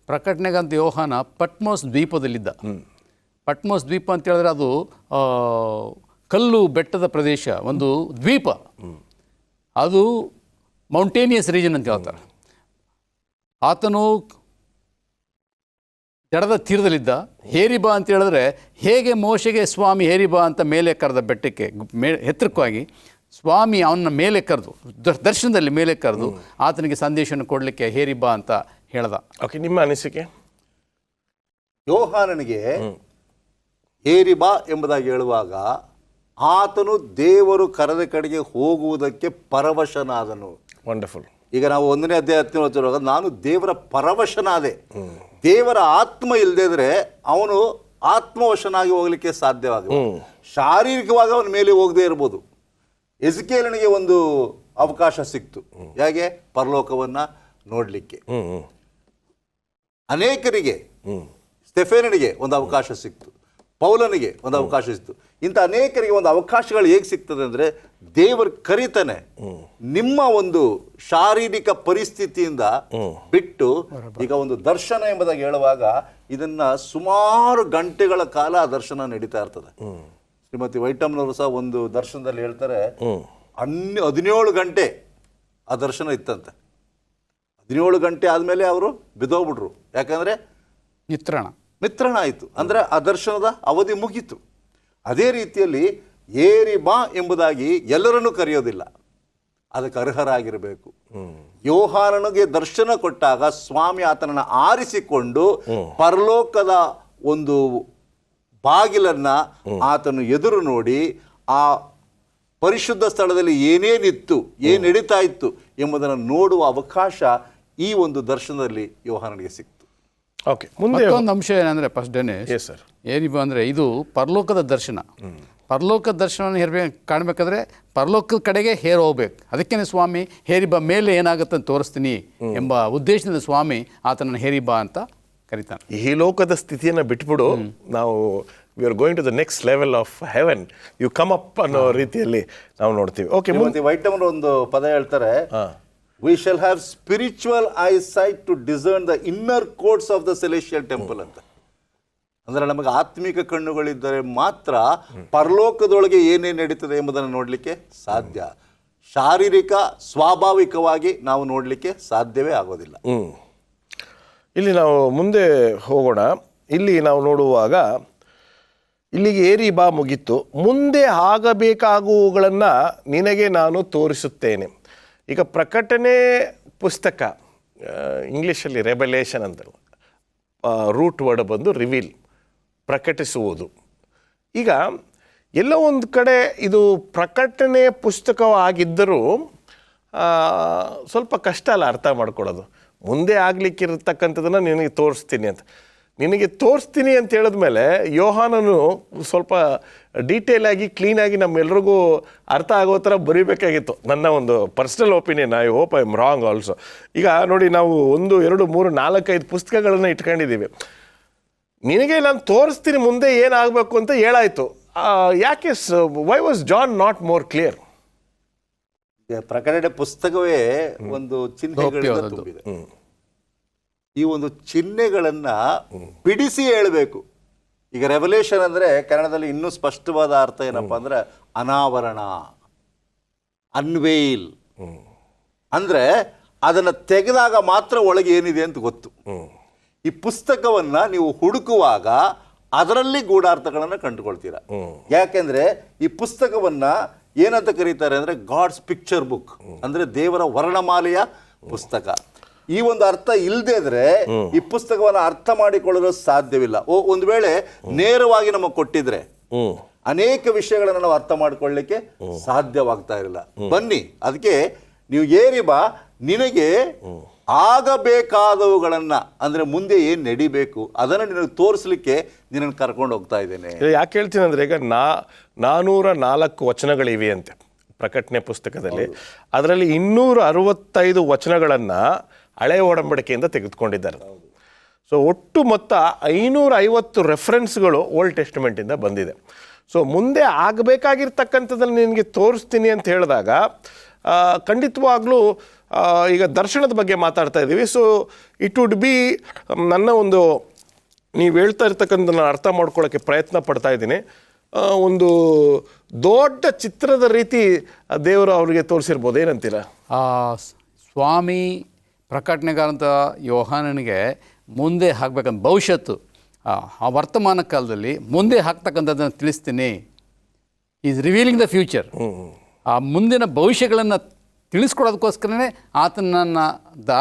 ಪ್ರಕಟಣೆಗಂತ ಯೋಹಾನ ಪಟ್ಮೋಸ್ ದ್ವೀಪದಲ್ಲಿದ್ದ. ಪಟ್ಮೋಸ್ ದ್ವೀಪ ಅಂತ ಹೇಳಿದ್ರೆ ಅದು ಕಲ್ಲು ಬೆಟ್ಟದ ಪ್ರದೇಶ, ಒಂದು ದ್ವೀಪ. ಅದು ಮೌಂಟೇನಿಯಸ್ ರೀಜನ್ ಅಂತ ಹೇಳ್ತಾರೆ. ಆತನು ಜಡದ ತೀರದಲ್ಲಿದ್ದ. ಹೇರಿಬಾ ಅಂತ ಹೇಳಿದ್ರೆ ಹೇಗೆ ಮೋಶೆಗೆ ಸ್ವಾಮಿ ಹೇರಿಬಾ ಅಂತ ಮೇಲೆ ಕರೆದ ಬೆಟ್ಟಕ್ಕೆ ಎತ್ತರಕ್ಕಾಗಿ ಸ್ವಾಮಿ ಅವನ ಮೇಲೆ ಕರೆದು ದರ್ಶನದಲ್ಲಿ ಮೇಲೆ ಕರೆದು ಆತನಿಗೆ ಸಂದೇಶವನ್ನು ಕೊಡಲಿಕ್ಕೆ ಹೇರಿಬಾ ಅಂತ ಹೇಳ್ದ. ಓಕೆ, ನಿಮ್ಮ ಅನಿಸಿಕೆ? ಯೋಹಾನನಿಗೆ ಹೇರಿಬಾ ಎಂಬುದಾಗಿ ಹೇಳುವಾಗ ಆತನು ದೇವರು ಕರೆದ ಕಡೆಗೆ ಹೋಗುವುದಕ್ಕೆ ಪರವಶನಾದನು. ವಂಡರ್ಫುಲ್. ಈಗ ನಾವು 1ನೇ ಅಧ್ಯಾಯ 10ನೇ ವಚನ, ನಾನು ದೇವರ ಪರವಶನಾದೆ. ದೇವರ ಆತ್ಮ ಇಲ್ಲದಿದ್ರೆ ಅವನು ಆತ್ಮವಶನಾಗಿ ಹೋಗ್ಲಿಕ್ಕೆ ಸಾಧ್ಯವಾಗಲ್ಲ. ಶಾರೀರಿಕವಾಗಿ ಅವನ ಮೇಲೆ ಹೋಗದೆ ಇರ್ಬೋದು. ಎಜ್ಕೇಲನಿಗೆ ಒಂದು ಅವಕಾಶ ಸಿಕ್ತು, ಹೇಗೆ? ಪರಲೋಕವನ್ನ ನೋಡ್ಲಿಕ್ಕೆ. ಅನೇಕರಿಗೆ, ಸ್ಟೆಫೇನನಿಗೆ ಒಂದು ಅವಕಾಶ ಸಿಕ್ತು, ಪೌಲನಿಗೆ ಒಂದು ಅವಕಾಶ ಸಿಕ್ತು. ಇಂಥ ಅನೇಕರಿಗೆ ಒಂದು ಅವಕಾಶಗಳು ಹೇಗೆ ಸಿಗ್ತದೆ ಅಂದರೆ ದೇವರು ಕರೀತಾನೆ. ನಿಮ್ಮ ಒಂದು ಶಾರೀರಿಕ ಪರಿಸ್ಥಿತಿಯಿಂದ ಬಿಟ್ಟು ಈಗ ಒಂದು ದರ್ಶನ ಎಂಬುದಾಗಿ ಹೇಳುವಾಗ ಇದನ್ನ ಸುಮಾರು ಗಂಟೆಗಳ ಕಾಲ ಆ ದರ್ಶನ ನಡೀತಾ ಇರ್ತದೆ. ಶ್ರೀಮತಿ ವೈಟಮ್ನವರು ಸಹ ಒಂದು ದರ್ಶನದಲ್ಲಿ ಹೇಳ್ತಾರೆ 17 ಗಂಟೆ ಆ ದರ್ಶನ ಇತ್ತಂತೆ. 17 ಗಂಟೆ ಆದಮೇಲೆ ಅವರು ಬಿದ್ದೋಗ್ಬಿಟ್ರು. ಯಾಕಂದರೆ ಮಿತ್ರಣ ಆಯಿತು, ಅಂದರೆ ಆ ದರ್ಶನದ ಅವಧಿ ಮುಗೀತು. ಅದೇ ರೀತಿಯಲ್ಲಿ ಏರಿ ಬಾ ಎಂಬುದಾಗಿ ಎಲ್ಲರನ್ನೂ ಕರೆಯೋದಿಲ್ಲ, ಅದಕ್ಕೆ ಅರ್ಹರಾಗಿರಬೇಕು. ಯೋಹಾನನಿಗೆ ದರ್ಶನ ಕೊಟ್ಟಾಗ ಸ್ವಾಮಿ ಆತನನ್ನು ಆರಿಸಿಕೊಂಡು ಪರಲೋಕದ ಒಂದು ಬಾಗಿಲನ್ನ ಆತನು ಎದುರು ನೋಡಿ ಆ ಪರಿಶುದ್ಧ ಸ್ಥಳದಲ್ಲಿ ಏನೇನಿತ್ತು, ಏನು ನಡೀತಾ ಇತ್ತು ಎಂಬುದನ್ನು ನೋಡುವ ಅವಕಾಶ ಈ ಒಂದು ದರ್ಶನದಲ್ಲಿ ಯೋಹಾನನಿಗೆ ಸಿಕ್ತು. ಓಕೆ, ಮುಂದೆ ಒಂದು ಅಂಶ ಏನಂದರೆ ಫಸ್ಟ್ ಡೇನೇಶ್ ಏರಿಬಾ ಅಂದರೆ ಇದು ಪರಲೋಕದ ದರ್ಶನ. ಪರಲೋಕದ ದರ್ಶನವನ್ನು ಕಾಣಬೇಕಾದ್ರೆ ಪರಲೋಕದ ಕಡೆಗೆ ಹೇರಿ ಹೋಗ್ಬೇಕು. ಅದಕ್ಕೇ ಸ್ವಾಮಿ ಹೇರಿಬಾ, ಮೇಲೆ ಏನಾಗುತ್ತೆ ಅಂತ ತೋರಿಸ್ತೀನಿ ಎಂಬ ಉದ್ದೇಶದಿಂದ ಸ್ವಾಮಿ ಆತನನ್ನು ಹೇರಿಬಾ ಅಂತ ಕರೀತಾನೆ. ಈ ಲೋಕದ ಸ್ಥಿತಿಯನ್ನು ಬಿಟ್ಬಿಡು, ನಾವು we are going to the next level of heaven, you come up ಅನ್ನೋ ರೀತಿಯಲ್ಲಿ ನಾವು ನೋಡ್ತೀವಿ. ಓಕೆ, ವೈಟಮನ್ ಒಂದು ಪದ ಹೇಳ್ತಾರೆ, we shall have spiritual eyesight to discern the inner courts of the celestial temple ಅಂತ. ಅಂದರೆ ನಮಗೆ ಆತ್ಮಿಕ ಕಣ್ಣುಗಳಿದ್ದರೆ ಮಾತ್ರ ಪರಲೋಕದೊಳಗೆ ಏನೇನು ನಡೀತದೆ ಎಂಬುದನ್ನು ನೋಡಲಿಕ್ಕೆ ಸಾಧ್ಯ. ಶಾರೀರಿಕ ಸ್ವಾಭಾವಿಕವಾಗಿ ನಾವು ನೋಡಲಿಕ್ಕೆ ಸಾಧ್ಯವೇ ಆಗೋದಿಲ್ಲ. ಇಲ್ಲಿ ನಾವು ಮುಂದೆ ಹೋಗೋಣ. ಇಲ್ಲಿ ನಾವು ನೋಡುವಾಗ ಇಲ್ಲಿಗೆ ಏರಿ ಬಾ ಮುಗೀತು, ಮುಂದೆ ಆಗಬೇಕಾಗುವುಗಳನ್ನು ನಿನಗೆ ನಾನು ತೋರಿಸುತ್ತೇನೆ. ಈಗ ಪ್ರಕಟಣೆ ಪುಸ್ತಕ ಇಂಗ್ಲೀಷಲ್ಲಿ ರೆಬಲೇಷನ್ ಅಂತ, ರೂಟ್ ವರ್ಡ್ ಬಂದು ರಿವೀಲ್, ಪ್ರಕಟಿಸುವುದು. ಈಗ ಎಲ್ಲೋ ಒಂದು ಕಡೆ ಇದು ಪ್ರಕಟಣೆ ಪುಸ್ತಕವಾಗಿದ್ದರೂ ಸ್ವಲ್ಪ ಕಷ್ಟ ಅಲ್ಲ ಅರ್ಥ ಮಾಡ್ಕೊಳ್ಳೋದು. ಮುಂದೆ ಆಗಲಿಕ್ಕಿರತಕ್ಕಂಥದ್ದನ್ನು ನಿನಗೆ ತೋರಿಸ್ತೀನಿ ಅಂತ, ನಿನಗೆ ತೋರಿಸ್ತೀನಿ ಅಂತ ಹೇಳಿದ್ಮೇಲೆ ಯೋಹಾನನು ಸ್ವಲ್ಪ ಡೀಟೇಲಾಗಿ ಕ್ಲೀನಾಗಿ ನಮ್ಮೆಲ್ರಿಗೂ ಅರ್ಥ ಆಗೋ ಥರ ಬರೀಬೇಕಾಗಿತ್ತು. ನನ್ನ ಒಂದು personal opinion, I hope I am wrong also. ಈಗ ನೋಡಿ, ನಾವು 1, 2, 3, 4, 5 ಪುಸ್ತಕಗಳನ್ನು ಇಟ್ಕೊಂಡಿದ್ದೀವಿ. ನಿನಗೆ ನಾನು ತೋರಿಸ್ತೀನಿ ಮುಂದೆ ಏನಾಗಬೇಕು ಅಂತ ಹೇಳಾಯಿತು. ಯಾಕೆ why was John not more clear? ಪ್ರಕಟಣೆ ಪುಸ್ತಕವೇ ಒಂದು ಚಿಹ್ನೆಗಳಿಂದ ತುಂಬಿದೆ. ಈ ಒಂದು ಚಿಹ್ನೆಗಳನ್ನ ಬಿಡಿಸಿ ಹೇಳಬೇಕು. ಈಗ ರೆವಲ್ಯೂಷನ್ ಅಂದ್ರೆ ಕನ್ನಡದಲ್ಲಿ ಇನ್ನೂ ಸ್ಪಷ್ಟವಾದ ಅರ್ಥ ಏನಪ್ಪಾ ಅಂದ್ರೆ ಅನಾವರಣ, ಅನ್ವೇಲ್. ಅಂದ್ರೆ ಅದನ್ನ ತೆಗೆದಾಗ ಮಾತ್ರ ಒಳಗೆ ಏನಿದೆ ಅಂತ ಗೊತ್ತು. ಈ ಪುಸ್ತಕವನ್ನ ನೀವು ಹುಡುಕುವಾಗ ಅದರಲ್ಲಿ ಗೂಢಾರ್ಥಗಳನ್ನ ಕಂಡುಕೊಳ್ತೀರಾ. ಯಾಕೆಂದ್ರೆ ಈ ಪುಸ್ತಕವನ್ನ ಏನಂತ ಕರೀತಾರೆ ಅಂದ್ರೆ ಗಾಡ್ಸ್ ಪಿಕ್ಚರ್ ಬುಕ್, ಅಂದ್ರೆ ದೇವರ ವರ್ಣಮಾಲೆಯ ಪುಸ್ತಕ. ಈ ಒಂದು ಅರ್ಥ ಇಲ್ಲದೆ ಇದ್ರೆ ಈ ಪುಸ್ತಕವನ್ನು ಅರ್ಥ ಮಾಡಿಕೊಳ್ಳಲು ಸಾಧ್ಯವಿಲ್ಲ. ಒಂದು ವೇಳೆ ನೇರವಾಗಿ ನಮಗೆ ಕೊಟ್ಟಿದ್ರೆ ಅನೇಕ ವಿಷಯಗಳನ್ನು ನಾವು ಅರ್ಥ ಮಾಡಿಕೊಳ್ಳಲಿಕ್ಕೆ ಸಾಧ್ಯವಾಗ್ತಾ ಇರಲಿಲ್ಲ. ಬನ್ನಿ, ಅದಕ್ಕೆ ನೀವು ಏರಿ ಬಾ, ನಿನಗೆ ಆಗಬೇಕಾದವುಗಳನ್ನ ಅಂದ್ರೆ ಮುಂದೆ ಏನ್ ನಡಿಬೇಕು ಅದನ್ನ ನಿನಗೆ ತೋರಿಸ್ಲಿಕ್ಕೆ ನಿನ್ನನ್ನು ಕರ್ಕೊಂಡು ಹೋಗ್ತಾ ಇದ್ದೇನೆ. ಯಾಕೆ ಹೇಳ್ತೀನಿ ಅಂದ್ರೆ, ಈಗ 404 ವಚನಗಳಿವೆ ಅಂತೆ ಪ್ರಕಟಣೆ ಪುಸ್ತಕದಲ್ಲಿ. ಅದರಲ್ಲಿ 265 ವಚನಗಳನ್ನು ಹಳೆಯ ಒಡಂಬಡಿಕೆಯಿಂದ ತೆಗೆದುಕೊಂಡಿದ್ದಾರೆ. ಸೊ ಒಟ್ಟು ಮೊತ್ತ 550 ರೆಫರೆನ್ಸ್ಗಳು ಓಲ್ಡ್ ಟೆಸ್ಟಿಮೆಂಟಿಂದ ಬಂದಿದೆ. ಸೊ ಮುಂದೆ ಆಗಬೇಕಾಗಿರ್ತಕ್ಕಂಥದ್ದನ್ನು ನಿನಗೆ ತೋರಿಸ್ತೀನಿ ಅಂತ ಹೇಳಿದಾಗ ಖಂಡಿತವಾಗ್ಲೂ ಈಗ ದರ್ಶನದ ಬಗ್ಗೆ ಮಾತಾಡ್ತಾ ಇದ್ದೀವಿ. ಸೊ ಇಟ್ ವುಡ್ ಬಿ, ನನ್ನ ಒಂದು ನೀವು ಹೇಳ್ತಾ ಇರ್ತಕ್ಕಂಥದ್ದನ್ನು ಅರ್ಥ ಮಾಡ್ಕೊಳ್ಳೋಕ್ಕೆ ಪ್ರಯತ್ನ ಪಡ್ತಾ ಇದ್ದೀನಿ. ಒಂದು ದೊಡ್ಡ ಚಿತ್ರದ ರೀತಿ ದೇವರು ಅವರಿಗೆ ತೋರಿಸಿರ್ಬೋದು, ಏನಂತೀರ? ಸ್ವಾಮಿ ಪ್ರಕಟಣೆಗಾರಂಥ ಯೋಹಾನನಿಗೆ ಮುಂದೆ ಹಾಕ್ಬೇಕಂತ ಭವಿಷ್ಯತ್ತು, ಆ ವರ್ತಮಾನ ಕಾಲದಲ್ಲಿ ಮುಂದೆ ಹಾಕ್ತಕ್ಕಂಥದ್ದನ್ನು ತಿಳಿಸ್ತೀನಿ. Is revealing the future. ಆ ಮುಂದಿನ ಭವಿಷ್ಯಗಳನ್ನು ತಿಳಿಸ್ಕೊಡೋದಕ್ಕೋಸ್ಕರನೇ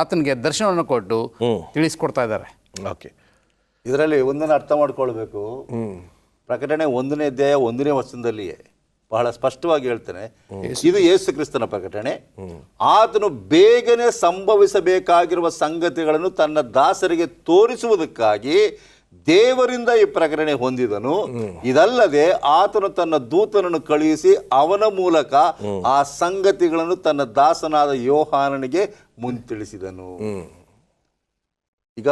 ಆತನಿಗೆ ದರ್ಶನವನ್ನು ಕೊಟ್ಟು ತಿಳಿಸ್ಕೊಡ್ತಾ ಇದ್ದಾರೆ. ಓಕೆ, ಇದರಲ್ಲಿ ಒಂದನ್ನು ಅರ್ಥ ಮಾಡ್ಕೊಳ್ಬೇಕು. ಪ್ರಕಟಣೆ 1ನೇ ಅಧ್ಯಾಯ 1ನೇ ವಚನದಲ್ಲಿಯೇ ಬಹಳ ಸ್ಪಷ್ಟವಾಗಿ ಹೇಳ್ತಾನೆ, ಇದು ಯೇಸು ಕ್ರಿಸ್ತನ ಪ್ರಕಟಣೆ. ಆತನು ಬೇಗನೆ ಸಂಭವಿಸಬೇಕಾಗಿರುವ ಸಂಗತಿಗಳನ್ನು ತನ್ನ ದಾಸರಿಗೆ ತೋರಿಸುವುದಕ್ಕಾಗಿ ದೇವರಿಂದ ಈ ಪ್ರಕಟಣೆ ಹೊಂದಿದನು. ಇದಲ್ಲದೆ ಆತನು ತನ್ನ ದೂತನನ್ನು ಕಳುಹಿಸಿ ಅವನ ಮೂಲಕ ಆ ಸಂಗತಿಗಳನ್ನು ತನ್ನ ದಾಸನಾದ ಯೋಹಾನನಿಗೆ ಮುಂತಿಳಿಸಿದನು. ಈಗ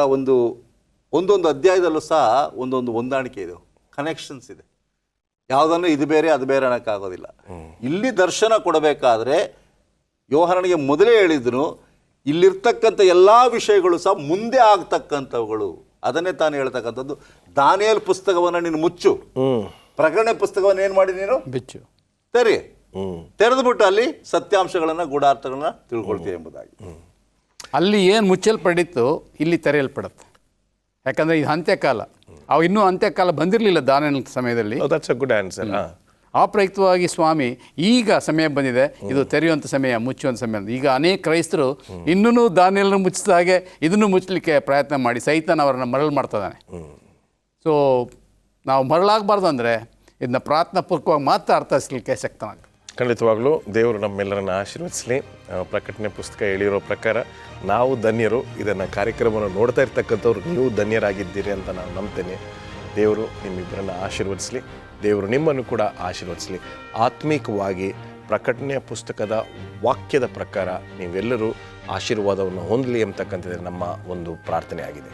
ಒಂದೊಂದು ಅಧ್ಯಾಯದಲ್ಲೂ ಸಹ ಒಂದೊಂದು ಹೊಂದಾಣಿಕೆ ಇದೆ, ಕನೆಕ್ಷನ್ಸ್ ಇದೆ. ಯಾವುದನ್ನು ಇದು ಬೇರೆ ಅದು ಬೇರೆ ಅನ್ನೋಕ್ಕಾಗೋದಿಲ್ಲ. ಇಲ್ಲಿ ದರ್ಶನ ಕೊಡಬೇಕಾದ್ರೆ ಯೋಹಾನನಿಗೆ ಮೊದಲೇ ಹೇಳಿದನು, ಇಲ್ಲಿರ್ತಕ್ಕಂಥ ಎಲ್ಲ ವಿಷಯಗಳು ಸಹ ಮುಂದೆ ಆಗ್ತಕ್ಕಂಥವುಗಳು. ಅದನ್ನೇ ತಾನು ಹೇಳ್ತಕ್ಕಂಥದ್ದು. ದಾನಿಯೇಲ್ ಪುಸ್ತಕವನ್ನು ನೀನು ಮುಚ್ಚು, ಪ್ರಕಟಣೆ ಪುಸ್ತಕವನ್ನು ಏನು ಮಾಡಿ ನೀನು ಬಿಚ್ಚು, ತೆರೆದುಬಿಟ್ಟು ಅಲ್ಲಿ ಸತ್ಯಾಂಶಗಳನ್ನ ಗೂಢಾರ್ಥಗಳನ್ನ ತಿಳ್ಕೊಳ್ತೀವಿ ಎಂಬುದಾಗಿ. ಅಲ್ಲಿ ಏನು ಮುಚ್ಚಲ್ಪಡಿತ್ತು ಇಲ್ಲಿ ತೆರೆಯಲ್ಪಡುತ್ತೆ. ಯಾಕಂದ್ರೆ ಇದು ಅಂತ್ಯಕಾಲ, ಅವು ಇನ್ನೂ ಅಂತ್ಯಕಾಲ ಬಂದಿರಲಿಲ್ಲ ದಾನಿಯೇಲನ ಸಮಯದಲ್ಲಿ. That's a good answer. ಆ ಪ್ರಯುಕ್ತವಾಗಿ ಸ್ವಾಮಿ ಈಗ ಸಮಯ ಬಂದಿದೆ, ಇದು ತೆರೆಯುವಂಥ ಸಮಯ, ಮುಚ್ಚುವಂಥ ಸಮಯ. ಈಗ ಅನೇಕ ಕ್ರೈಸ್ತರು ಇನ್ನೂ ದಾನಿಯೇಲನ ಮುಚ್ಚಿದ ಹಾಗೆ ಇದನ್ನು ಮುಚ್ಚಲಿಕ್ಕೆ ಪ್ರಯತ್ನ ಮಾಡಿ ಸೈತಾನ ಅವರನ್ನು ಮರಳು ಮಾಡ್ತಿದ್ದಾನೆ. ಸೊ ನಾವು ಮರಳಾಗಬಾರ್ದು ಅಂದರೆ ಇದನ್ನ ಪ್ರಾರ್ಥನಾಪೂರ್ವಕವಾಗಿ ಮಾತ್ರ ಅರ್ಥೈಸಲಿಕ್ಕೆ ಶಕ್ತನಾಗ. ಖಂಡಿತವಾಗ್ಲೂ ದೇವರು ನಮ್ಮೆಲ್ಲರನ್ನು ಆಶೀರ್ವದಿಸಲಿ. ಪ್ರಕಟಣೆ ಪುಸ್ತಕ ಹೇಳಿರೋ ಪ್ರಕಾರ ನಾವು ಧನ್ಯರು. ಇದನ್ನು ಕಾರ್ಯಕ್ರಮವನ್ನು ನೋಡ್ತಾ ಇರ್ತಕ್ಕಂಥವ್ರು ನೀವು ಧನ್ಯರಾಗಿದ್ದೀರಿ ಅಂತ ನಾನು ನಂಬ್ತೇನೆ. ದೇವರು ನಿಮ್ಮಿಬ್ಬರನ್ನು ಆಶೀರ್ವದಿಸಲಿ. ದೇವರು ನಿಮ್ಮನ್ನು ಕೂಡ ಆಶೀರ್ವದಿಸಲಿ. ಆತ್ಮೀಕವಾಗಿ ಪ್ರಕಟಣೆಯ ಪುಸ್ತಕದ ವಾಕ್ಯದ ಪ್ರಕಾರ ನೀವೆಲ್ಲರೂ ಆಶೀರ್ವಾದವನ್ನು ಹೊಂದಲಿ ಎಂಬತಕ್ಕಂಥದ್ದು ನಮ್ಮ ಒಂದು ಪ್ರಾರ್ಥನೆ ಆಗಿದೆ.